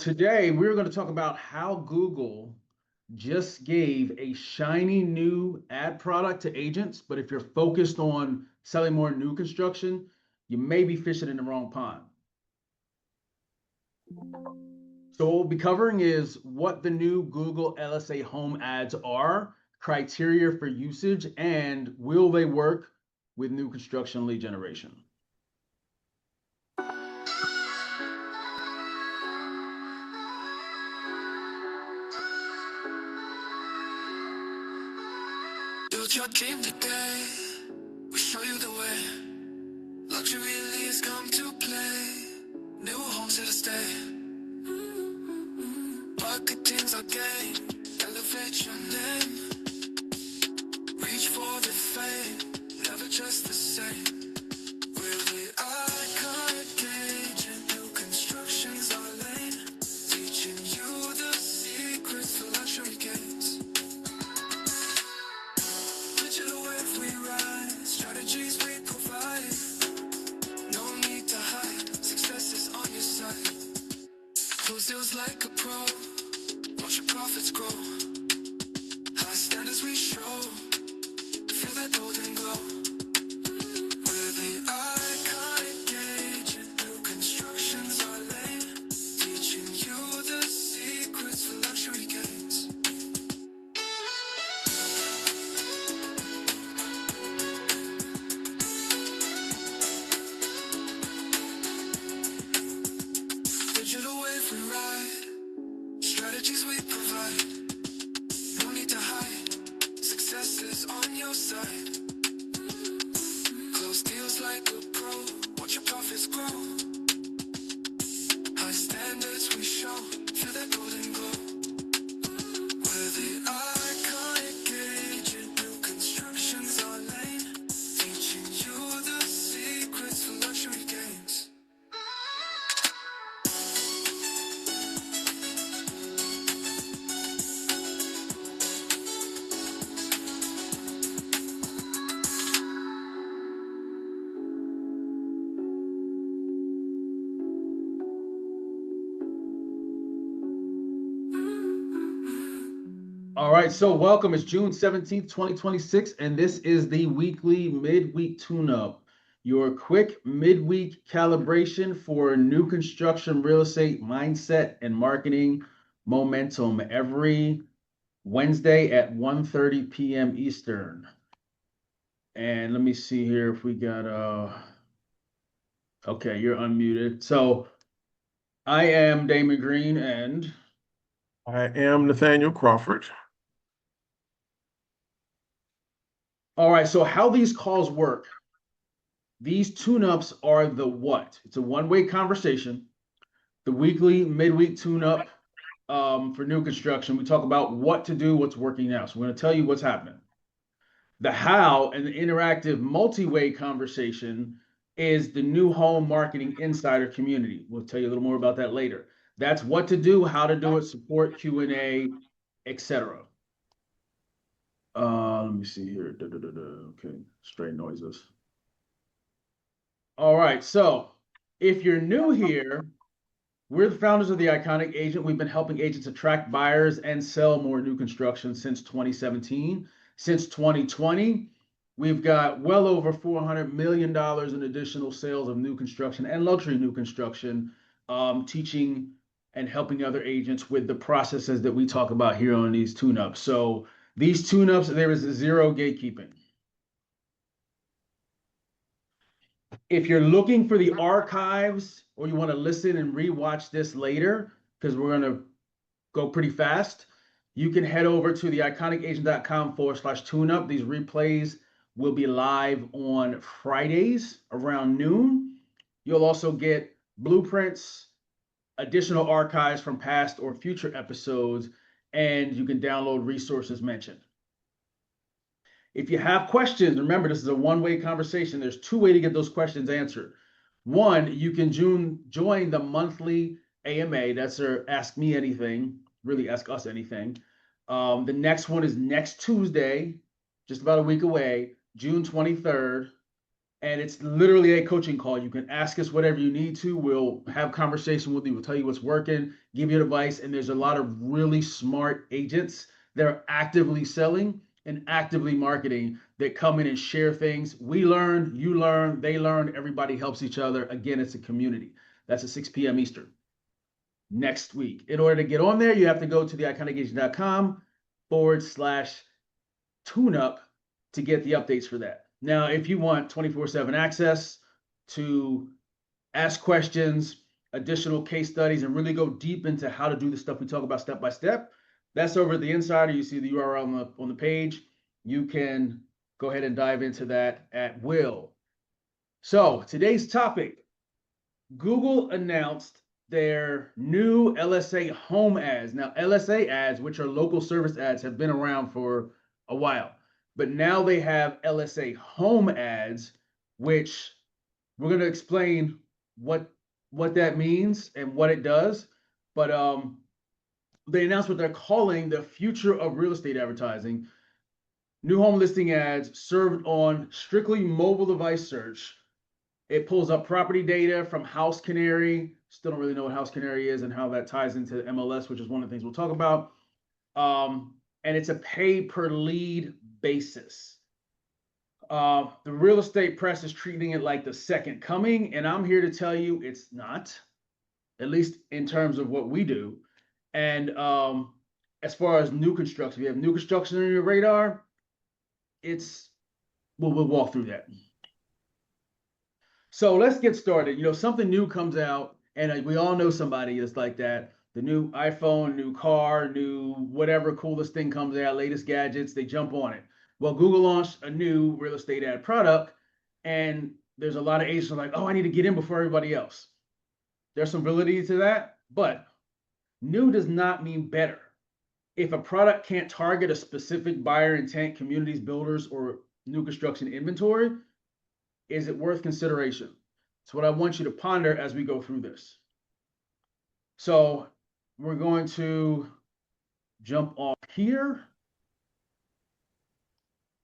Today, we're going to talk about how Google just gave a shiny new ad product to agents. But if you're focused on selling more new construction, you may be fishing in the wrong pond. So, what we'll be covering is what the new Google LSA Home Ads are, criteria for usage, and will they work with new construction lead generation. Build your dream today. We show you the way. Luxury leads come to play. New homes here to stay. Marketing's our game. Elevate your name. Reach for the fame. Never just the same. We're the iconic agent. New construction's our lane. Teaching you the secrets to luxury gains. Digital wave we ride. Strategies we provide. No need to hide. Success is on your side. Close deals like a pro. Watch your profits grow. High standards we show. Feel that golden glow. We're the iconic agent. New construction's our lane. Teaching you the secrets for luxury gains. Digital wave we ride. Strategies we provide. No need to hide. Success is on your side. Close deals like a pro. Watch your profits grow. High standards we show. Feel that golden glow. We're the iconic agent. New construction's our lane. Teaching you the secrets for luxury gains. All right, so welcome. It's June 17th, 2026, and this is the weekly midweek tune-up, your quick midweek calibration for new construction real estate mindset and marketing momentum every Wednesday at 1:30 p.m. Eastern. And let me see here if we got okay, you're unmuted. So I am Damon Greene and I am Nathaniel Crawford. all right, so how these calls work. These tune-ups are the what? It's a one-way conversation. The weekly, midweek tune-up for new construction. We talk about what to do, what's working now. So we're going to tell you what's happening. The how and the interactive multi-way conversation is the new home marketing insider community. We'll tell you a little more about that later. That's what to do, how to do it, support, Q&A, etc. Let me see here. Okay, straight noises. All right, so if you're new here, we're the founders of the Iconic Agent. We've been helping agents attract buyers and sell more new construction since 2017. Since 2020, we've got well over $400 million in additional sales of new construction and luxury new construction, teaching and helping other agents with the processes that we talk about here on these tune-ups. So these tune-ups, there is zero gatekeeping. If you're looking for the archives or you want to listen and rewatch this later, because we're going to go pretty fast, you can head over to the iconicagent.com/tuneup. These replays will be live on Fridays around noon. You'll also get blueprints, additional archives from past or future episodes, and you can download resources mentioned. If you have questions, remember this is a one-way conversation. There's two ways to get those questions answered. One, you can join the monthly AMA. That's our Ask Me Anything, really Ask Us Anything. The next one is next Tuesday, just about a week away, June 23rd. And it's literally a coaching call. You can ask us whatever you need to. We'll have conversation with you. We'll tell you what's working, give you advice. And there's a lot of really smart agents that are actively selling and actively marketing that come in and share things. We learn, you learn, they learn, everybody helps each other. Again, it's a community. That's at 6 p.m. Eastern next week. In order to get on there, you have to go to theiconicagent.com/tuneup to get the updates for that. Now, if you want 24/7 access to ask questions, additional case studies, and really go deep into how to do the stuff we talk about step by step, that's over at the Insider. You see the URL on the page. You can go ahead and dive into that at will. So today's topic, Google announced their new LSA Home Ads. Now, LSA ads, which are local service ads, have been around for a while, but now they have LSA Home Ads, which we're going to explain what that means and what it does. But they announced what they're calling the future of real estate advertising. New home listing ads served on strictly mobile device search. It pulls up property data from House Canary. Still don't really know what House Canary is and how that ties into MLS, which is one of the things we'll talk about. And it's a pay per lead basis. The real estate press is treating it like the second coming, and I'm here to tell you it's not, at least in terms of what we do. And as far as new construction, if you have new construction on your radar, we'll walk through that. So let's get started. You know, something new comes out, and we all know somebody that's like that. The new iPhone, new car, new whatever coolest thing comes out, latest gadgets, they jump on it. Well, Google launched a new real estate ad product, and there's a lot of agents like, oh, I need to get in before everybody else. There's some validity to that, but new does not mean better. If a product can't target a specific buyer intent, communities, builders, or new construction inventory, is it worth consideration? It's what I want you to ponder as we go through this. So we're going to jump off here.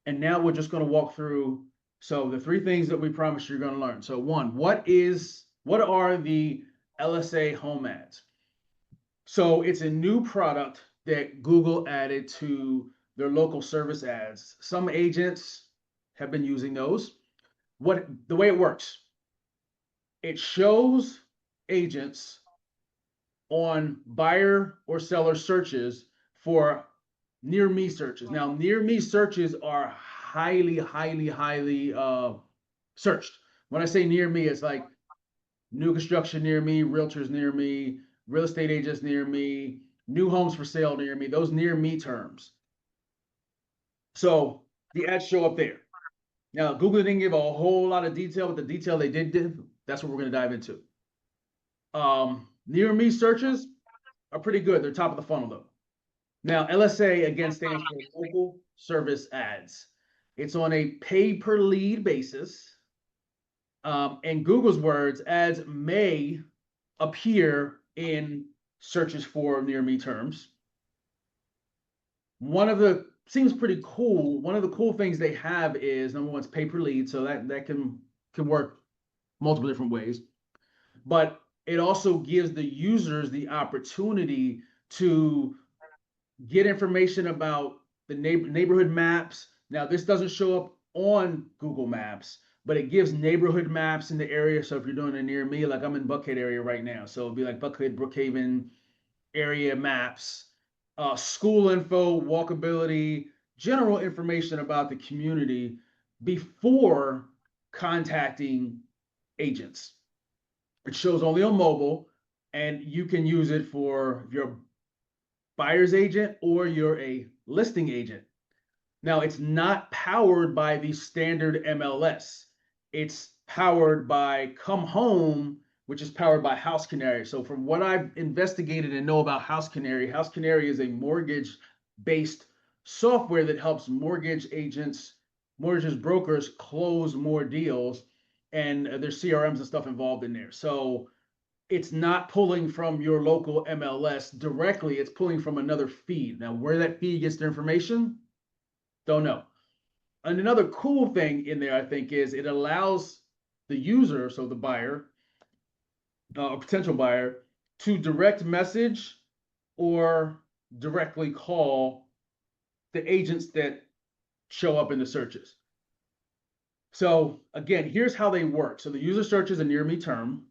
And now we're just going to walk through. So the three things that we promised you're going to learn. So one, what are the LSA Home Ads? So it's a new product that Google added to their local service ads. Some agents have been using those. The way it works, it shows agents on buyer or seller searches for near me searches. Now, near me searches are highly searched. When I say near me, it's like new construction near me, realtors near me, real estate agents near me, new homes for sale near me, those near me terms. So the ads show up there. Now, Google didn't give a whole lot of detail, but the detail they did give, that's what we're going to dive into. Near me searches are pretty good. They're top of the funnel, though. Now, LSA, again, stands for local service ads. It's on a pay per lead basis. In Google's words, ads may appear in searches for near me terms. Seems pretty cool. One of the cool things they have is, number one, it's pay per lead, so that can work multiple different ways. But it also gives the users the opportunity to get information about the neighborhood maps. Now, this doesn't show up on Google Maps, but it gives neighborhood maps in the area. So if you're doing it near me, like I'm in Buckhead area right now, so it'd be like Buckhead, Brookhaven area maps, school info, walkability, general information about the community before contacting agents. It shows only on mobile, and you can use it for your buyer's agent or you're a listing agent. Now, it's not powered by the standard MLS. It's powered by Come Home, which is powered by House Canary. So from what I've investigated and know about House Canary is a mortgage-based software that helps mortgage brokers close more deals, and there's CRMs and stuff involved in there. So it's not pulling from your local MLS directly, it's pulling from another feed. Now, where that feed gets their information, don't know. And another cool thing in there, I think, is it allows the user, so the buyer, a potential buyer, to direct message or directly call the agents that show up in the searches. So again, here's how they work. So the user searches a near me term.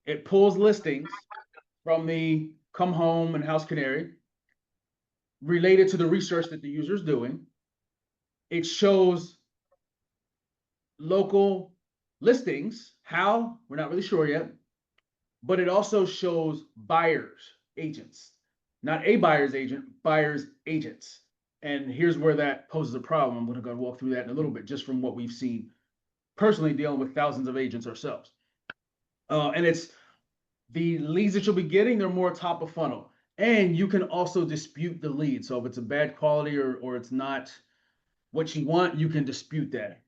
It pulls listings from the come home and house canary related to the research that the user is doing. It shows local listings. How? We're not really sure yet. But it also shows buyers, agents, not a buyer's agent, buyers, agents. And here's where that poses a problem. I'm going to go walk through that in a little bit, just from what we've seen personally dealing with thousands of agents ourselves. And it's the leads that you'll be getting, they're more top of funnel. And you can also dispute the lead. So if it's a bad quality or it's not what you want, you can dispute that.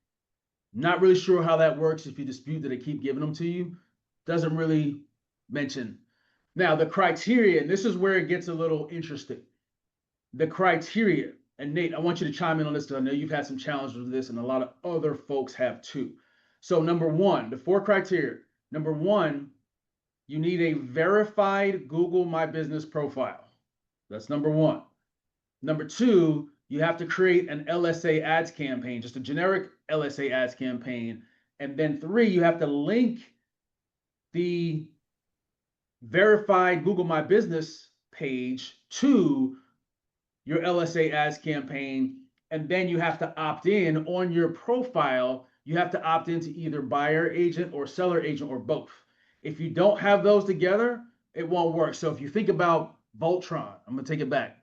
Not really sure how that works if you dispute that they keep giving them to you. Doesn't really mention. Now, the criteria, and this is where it gets a little interesting. The criteria, and Nate, I want you to chime in on this because I know you've had some challenges with this and a lot of other folks have too. So number one, the 4 criteria. Number one, you need a verified Google My Business profile. That's number one. Number 2, you have to create an LSA ads campaign, just a generic LSA ads campaign. And then 3, you have to link the verified Google My Business page to your LSA ads campaign. And then you have to opt in on your profile. You have to opt into either buyer agent or seller agent or both. If you don't have those together, it won't work. So if you think about Voltron, I'm going to take it back.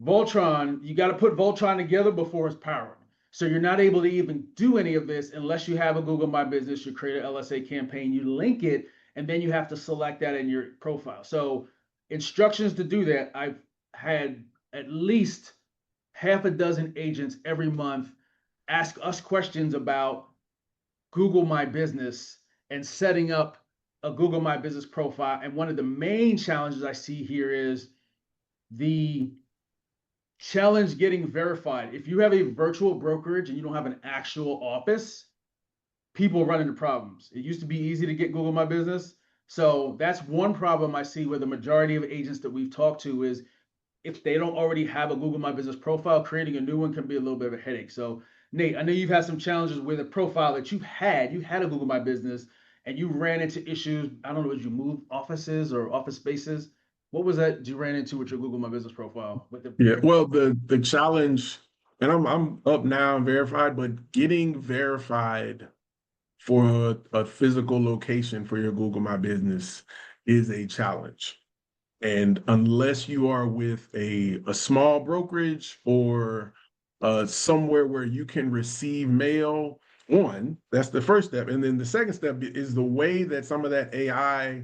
Voltron, you got to put Voltron together before it's powered. So you're not able to even do any of this unless you have a Google My Business, you create an LSA campaign, you link it, and then you have to select that in your profile. So instructions to do that, I've had at least half a dozen agents every month ask us questions about Google My Business and setting up a Google My Business profile. And one of the main challenges I see here is the challenge getting verified. If you have a virtual brokerage and you don't have an actual office, people run into problems. It used to be easy to get Google My Business. So that's one problem I see where the majority of agents that we've talked to is if they don't already have a Google My Business profile, creating a new one can be a little bit of a headache. So Nate, I know you've had some challenges with a profile that you had a Google My Business and you ran into issues. I don't know, did you move offices or office spaces? What was that you ran into with your Google My Business profile? With the Yeah, well, the challenge, and I'm up now and verified, but getting verified for a physical location for your Google My Business is a challenge. And unless you are with a small brokerage or somewhere where you can receive mail, one, that's the first step. And then the second step is the way that some of that AI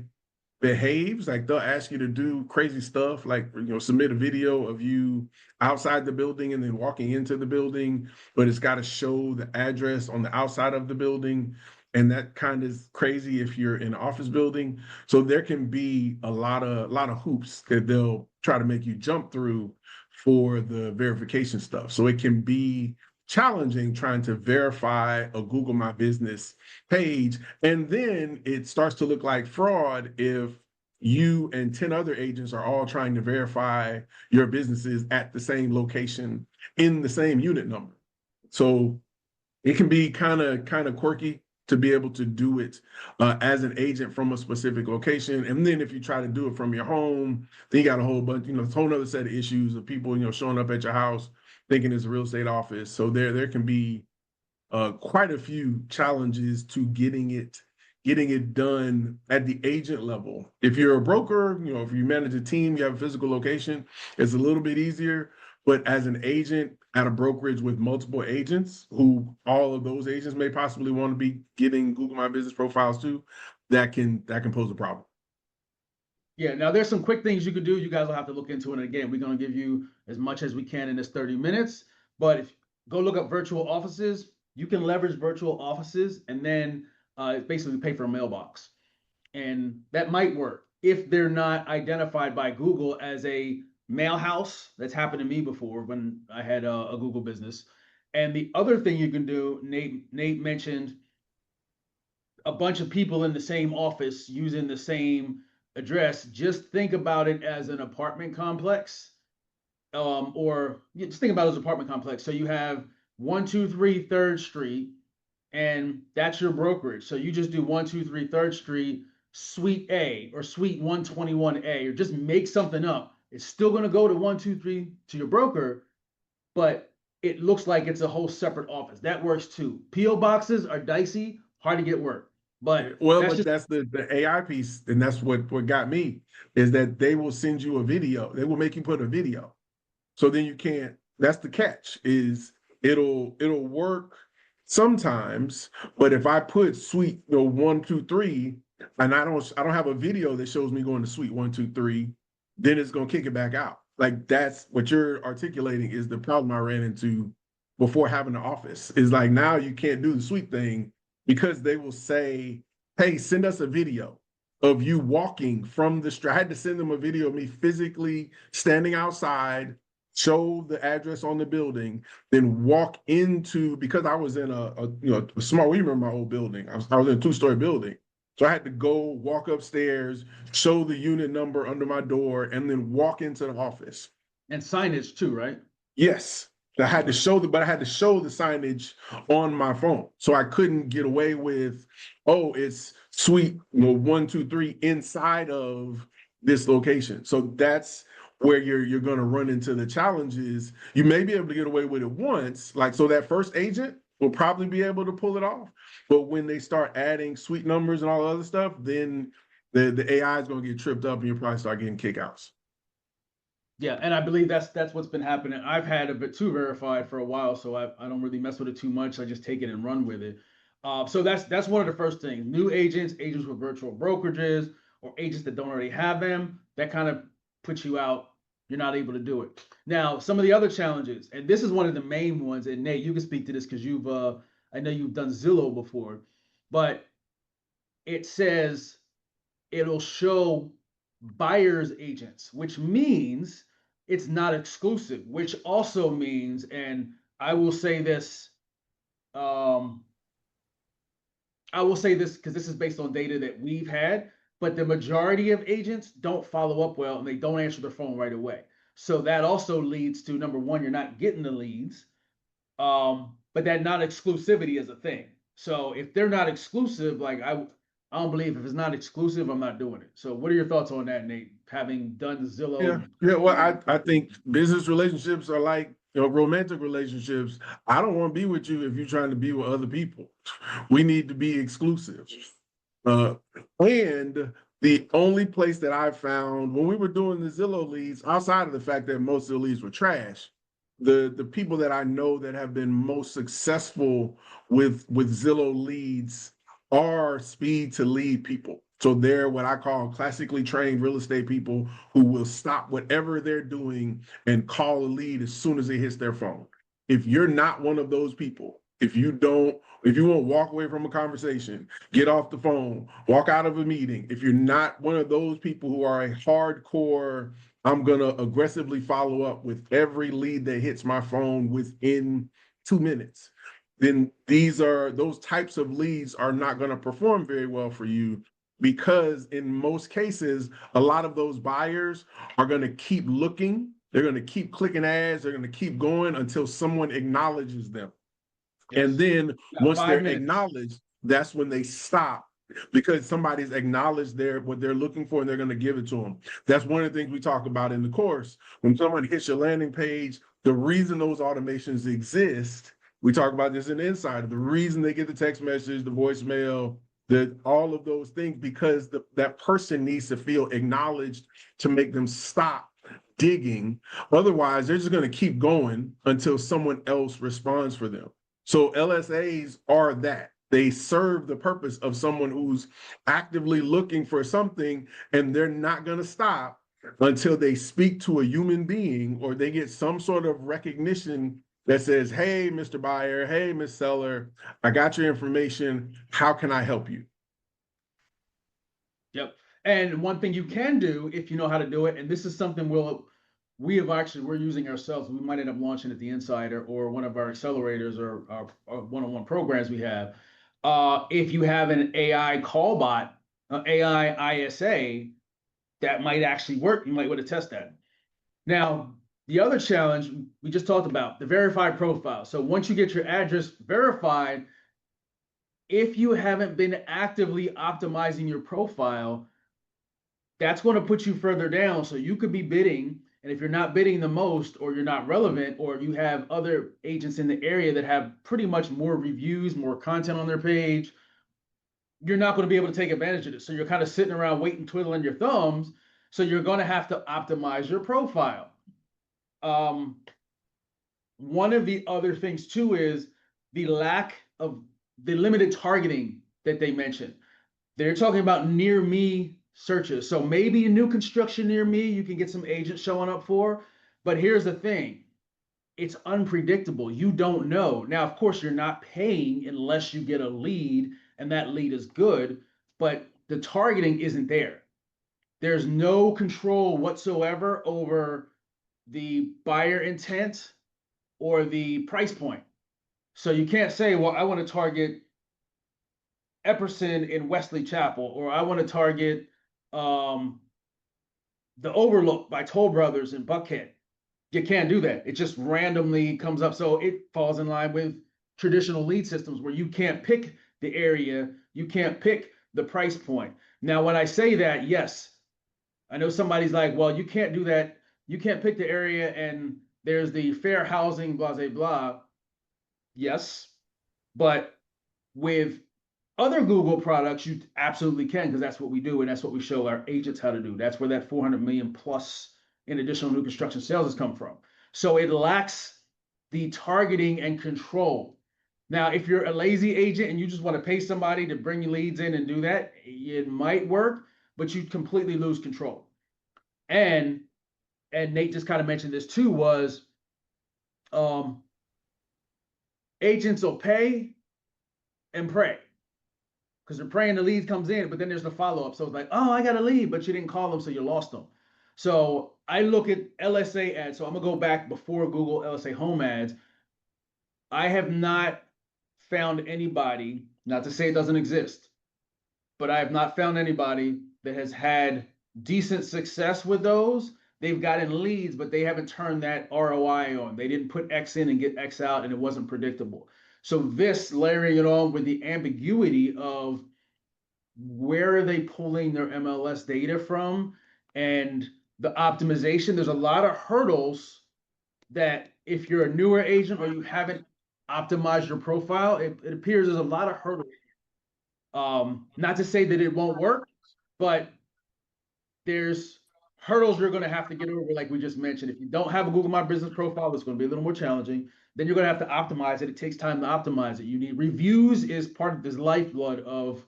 behaves. Like they'll ask you to do crazy stuff, like submit a video of you outside the building and then walking into the building, but it's got to show the address on the outside of the building. And that kind of is crazy if you're in an office building. So there can be a lot of hoops that they'll try to make you jump through for the verification stuff. So it can be challenging trying to verify a Google My Business page. And then it starts to look like fraud if you and 10 other agents are all trying to verify your businesses at the same location in the same unit number. So it can be kind of quirky to be able to do it as an agent from a specific location. And then if you try to do it from your home, then you got a whole bunch, a whole other set of issues of people, showing up at your house thinking it's a real estate office. So there can be quite a few challenges to getting it done at the agent level. If you're a broker, if you manage a team, you have a physical location, it's a little bit easier. But as an agent at a brokerage with multiple agents, who all of those agents may possibly want to be getting Google My Business profiles too, that can pose a problem. Yeah, now there's some quick things you could do. You guys will have to look into it. And again, we're going to give you as much as we can in this 30 minutes. But if go look up virtual offices, you can leverage virtual offices and then basically pay for a mailbox. And that might work if they're not identified by Google as a mail house. That's happened to me before when I had a Google business. And the other thing you can do, Nate mentioned a bunch of people in the same office using the same address. Just think about it as an apartment complex, or just think about it as an apartment complex. So you have 123 Third Street, and that's your brokerage. So you just do 123 Third Street, Suite A or Suite 121A, or just make something up. It's still going to go to 123 to your broker, but it looks like it's a whole separate office. That works too. PO boxes are dicey, hard to get work, but Well, that's but just that's the AI piece, and that's what got me is that they will send you a video. They will make you put a video. So then you can't, that's the catch, is it'll work sometimes, but if I put suite 123 and I don't have a video that shows me going to suite 123, then it's gonna kick it back out. Like that's what you're articulating is the problem I ran into before having the office. Is like now you can't do the suite thing because they will say, hey, send us a video of you walking from the street. I had to send them a video of me physically standing outside, show the address on the building, then walk into, because I was in a small, we remember my old building. I was in a 2-story building. So I had to go walk upstairs, show the unit number under my door, and then walk into the office. and signage too, right? Yes. I had to Okay. show but I had to show the signage on my phone. So I couldn't get away with, oh, it's suite 123 inside of this location. So that's where you're gonna run into the challenges. You may be able to get away with it once, like so that first agent will probably be able to pull it off. But when they start adding suite numbers and all the other stuff, then the AI is gonna get tripped up and you'll probably start getting kickouts. Yeah, and I believe that's what's been happening. I've had a bit too verified for a while, so I don't really mess with it too much. I just take it and run with it. So that's one of the first things. New agents, agents with virtual brokerages, or agents that don't already have them, that kind of puts you out. You're not able to do it. Now, some of the other challenges, and this is one of the main ones. And Nate, you can speak to this because I know you've done Zillow before, but it says it'll show buyer's agents, which means it's not exclusive, which also means, and I will say this, um, I will say this because this is based on data that we've had, but the majority of agents don't follow up well and they don't answer their phone right away. So that also leads to number one, you're not getting the leads, but that not exclusivity is a thing. So if they're not exclusive, like I don't believe if it's not exclusive, I'm not doing it. So what are your thoughts on that, Nate? Having done Yeah, Zillow, yeah. Well, I think business relationships are like romantic relationships. I don't want to be with you if you're trying to be with other people. We need to be exclusive. Uh, and the only place that I found when we were doing the Zillow leads, outside of the fact that most of the leads were trash, the people that I know that have been most successful with Zillow leads are speed to lead people. So they're what I call classically trained real estate people who will stop whatever they're doing and call a lead as soon as it hits their phone. If you're not one of those people, if you won't walk away from a conversation, get off the phone, walk out of a meeting, if you're not one of those people who are a hardcore, I'm going to aggressively follow up with every lead that hits my phone within 2 minutes, then those types of leads are not going to perform very well for you because in most cases, a lot of those buyers are going to keep looking. They're going to keep clicking ads. They're going to keep going until someone acknowledges them. And yes, then got once they're 5 minutes. acknowledged, that's when they stop because somebody's acknowledged what they're looking for and they're going to give it to them. That's one of the things we talk about in the course. When someone hits your landing page, the reason those automations exist, we talk about this in the Insider, the reason they get the text message, the voicemail, all of those things, because that person needs to feel acknowledged to make them stop digging. Otherwise, they're just going to keep going until someone else responds for them. So LSAs are that. They serve the purpose of someone who's actively looking for something, and they're not going to stop until they speak to a human being or they get some sort of recognition that says, hey, Mr. Buyer, hey, Miss Seller, I got your information. How can I help you? Yep. And one thing you can do if you know how to do it, and this is something we're using ourselves. We might end up launching at the Insider or one of our accelerators or our one-on-one programs we have. If you have an AI call bot, AI ISA, that might actually work. You might want to test that. Now, the other challenge we just talked about, the verified profile. So once you get your address verified, if you haven't been actively optimizing your profile, that's going to put you further down. So you could be bidding, and if you're not bidding the most, or you're not relevant, or you have other agents in the area that have pretty much more reviews, more content on their page, you're not going to be able to take advantage of this. So you're kind of sitting around waiting, twiddling your thumbs. So you're going to have to optimize your profile. One of the other things too is the lack of the limited targeting that they mentioned. They're talking about near me searches. So maybe a new construction near me, you can get some agents showing up for. But here's the thing, it's unpredictable. You don't know. Now, of course, you're not paying unless you get a lead and that lead is good, but the targeting isn't there. There's no control whatsoever over the buyer intent or the price point. So you can't say, well, I want to target Epperson in Wesley Chapel, or I want to target the Overlook by Toll Brothers in Buckhead. You can't do that. It just randomly comes up. So it falls in line with traditional lead systems where you can't pick the area, you can't pick the price point. Now, when I say that, yes, I know somebody's like, well, you can't do that. You can't pick the area and there's the fair housing, blah, blah, blah. Yes, but with other Google products, you absolutely can, because that's what we do and that's what we show our agents how to do. That's where that 400 million plus in additional new construction sales has come from. So it lacks the targeting and control. Now, if you're a lazy agent and you just want to pay somebody to bring leads in and do that, it might work, but you completely lose control. And Nate just kind of mentioned this too, was agents will pay and pray, because they're praying the lead comes in, but then there's the follow-up. So it's like, oh, I got a lead, but you didn't call them, so you lost them. So I look at LSA ads. So I'm gonna go back before Google LSA Home Ads. I have not found anybody, not to say it doesn't exist, but I have not found anybody that has had decent success with those. They've gotten leads, but they haven't turned that ROI on. They didn't put X in and get X out, and it wasn't predictable. So this, layering it on with the ambiguity of where are they pulling their MLS data from and the optimization, there's a lot of hurdles that if you're a newer agent or you haven't optimized your profile, it appears there's a lot of hurdles. Not to say that it won't work, but there's hurdles you're going to have to get over, like we just mentioned. If you don't have a Google My Business profile, it's going to be a little more challenging. Then you're going to have to optimize it. It takes time to optimize it. You need reviews, is part of this lifeblood of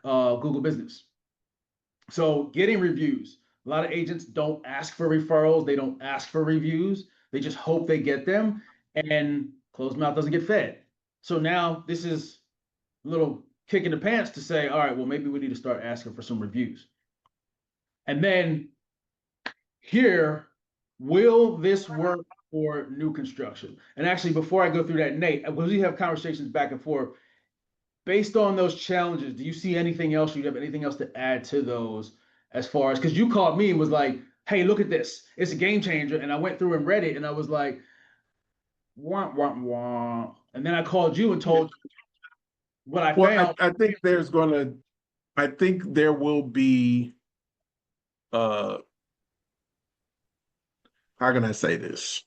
Google Business. So getting reviews. A lot of agents don't ask for referrals. They don't ask for reviews. They just hope they get them, and closed mouth doesn't get fed. So now this is a little kick in the pants to say, all right, well, maybe we need to start asking for some reviews. And then here, will this work for new construction? And actually, before I go through that, Nate, we have conversations back and forth. Based on those challenges, do you see anything else? You have anything else to add to those, as far as, because you called me and was like, hey, look at this. It's a game changer. And I went through and read it and I was like, wah, wah, wah. And then I called you and told you what I found. I think I think there will be, how can I say this?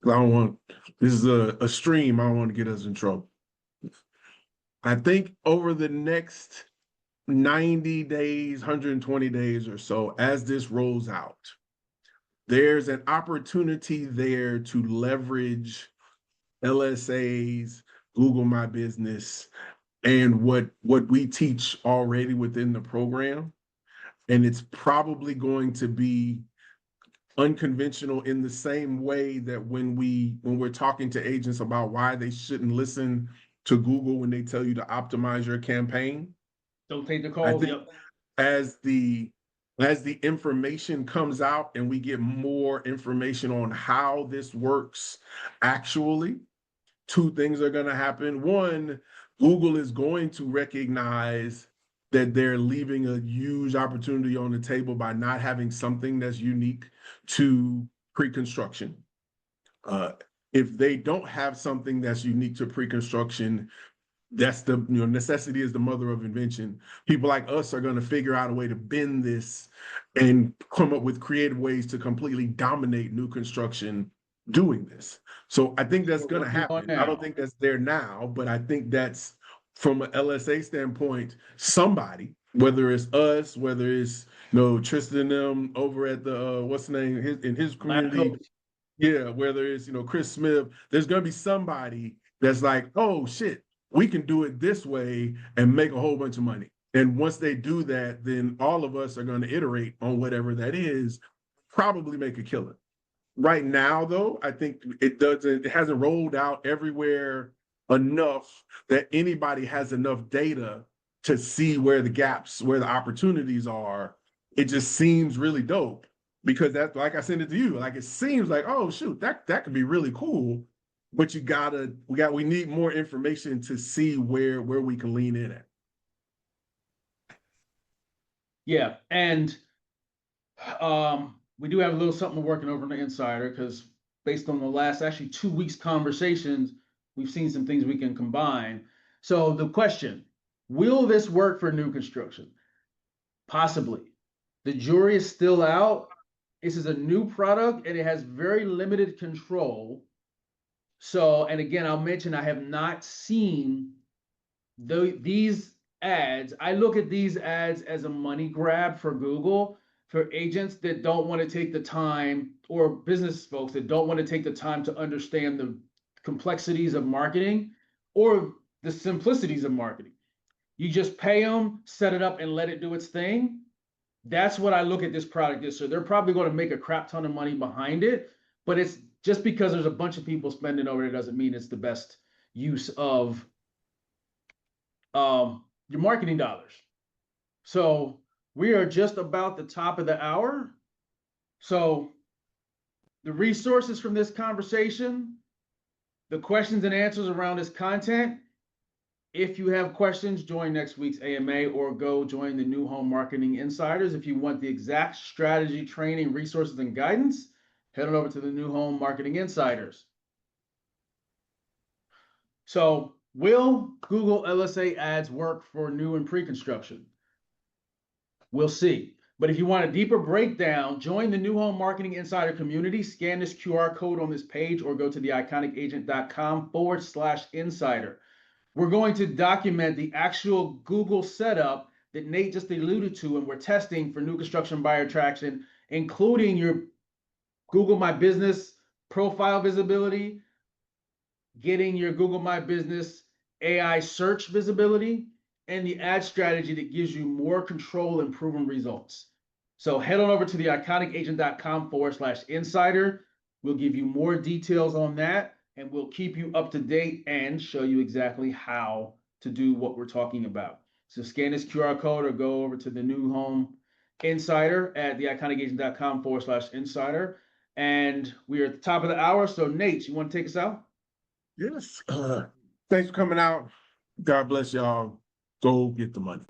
I don't want, this is a stream. I don't want to get us in trouble. I think over the next 90 days, 120 days or so, as this rolls out, there's an opportunity there to leverage LSAs, Google My Business, and what we teach already within the program. And it's probably going to be unconventional in the same way that when we're talking to agents about why they shouldn't listen to Google when they tell you to optimize your campaign. Don't take the I calls. think Yep. as the as the information comes out and we get more information on how this works actually, two things are going to happen. One, Google is going to recognize that they're leaving a huge opportunity on the table by not having something that's unique to pre-construction. If they don't have something that's unique to pre-construction, that's the necessity is the mother of invention. People like us are going to figure out a way to bend this and come up with creative ways to completely dominate new construction doing this. So I think that's going to happen. I don't think that's there now, but I think that's from an LSA standpoint, somebody, whether it's us, whether it's Tristan and them over at the what's the name in his community, yeah, whether it's Chris Smith, there's going to be somebody that's like, oh shit, we can do it this way and make a whole bunch of money. And once they do that, then all of us are going to iterate on whatever that is, probably make a killer. Right now, though, I think it hasn't rolled out everywhere enough that anybody has enough data to see where the gaps, where the opportunities are. It just seems really dope because that's like I sent it to you. Like it seems like, oh shoot, that could be really cool. But we need more information to see where we can lean in at. Yeah, and we do have a little something working over on the Insider because based on the last actually 2 weeks conversations, we've seen some things we can combine. So the question, will this work for new construction? Possibly. The jury is still out. This is a new product and it has very limited control. So, and again, I'll mention I have not seen these ads. I look at these ads as a money grab for Google, for agents that don't want to take the time, or business folks that don't want to take the time to understand the complexities of marketing or the simplicities of marketing. You just pay them, set it up, and let it do its thing. That's what I look at this product is. So they're probably going to make a crap ton of money behind it, but it's just because there's a bunch of people spending over it doesn't mean it's the best use of your marketing dollars. So we are just about the top of the hour. So the resources from this conversation, the questions and answers around this content. If you have questions, join next week's AMA or go join the New Home Marketing Insiders. If you want the exact strategy, training, resources, and guidance, head on over to the New Home Marketing Insiders. So will Google LSA ads work for new and pre-construction? We'll see. But if you want a deeper breakdown, join the New Home Marketing Insider community, scan this QR code on this page or go to theIconicAgent.com/insider. We're going to document the actual Google setup that Nate just alluded to, and we're testing for new construction buyer traction, including your Google My Business profile visibility, getting your Google My Business AI search visibility, and the ad strategy that gives you more control and proven results. So head on over to theIconicAgent.com/insider. We'll give you more details on that, and we'll keep you up to date and show you exactly how to do what we're talking about. So scan this QR code or go over to the New Home Insider at theIconicAgent.com/insider. And we are at the top of the hour. So Nate, you want to take us out? Yes. Thanks for coming out. God bless y'all. Go get the money.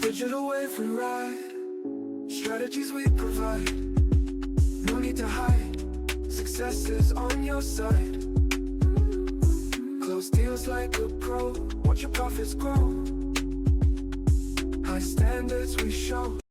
Digital wave we ride, strategies we provide. No need to hide, success is on your side. Close deals like a pro, watch your profits grow. High standards we show.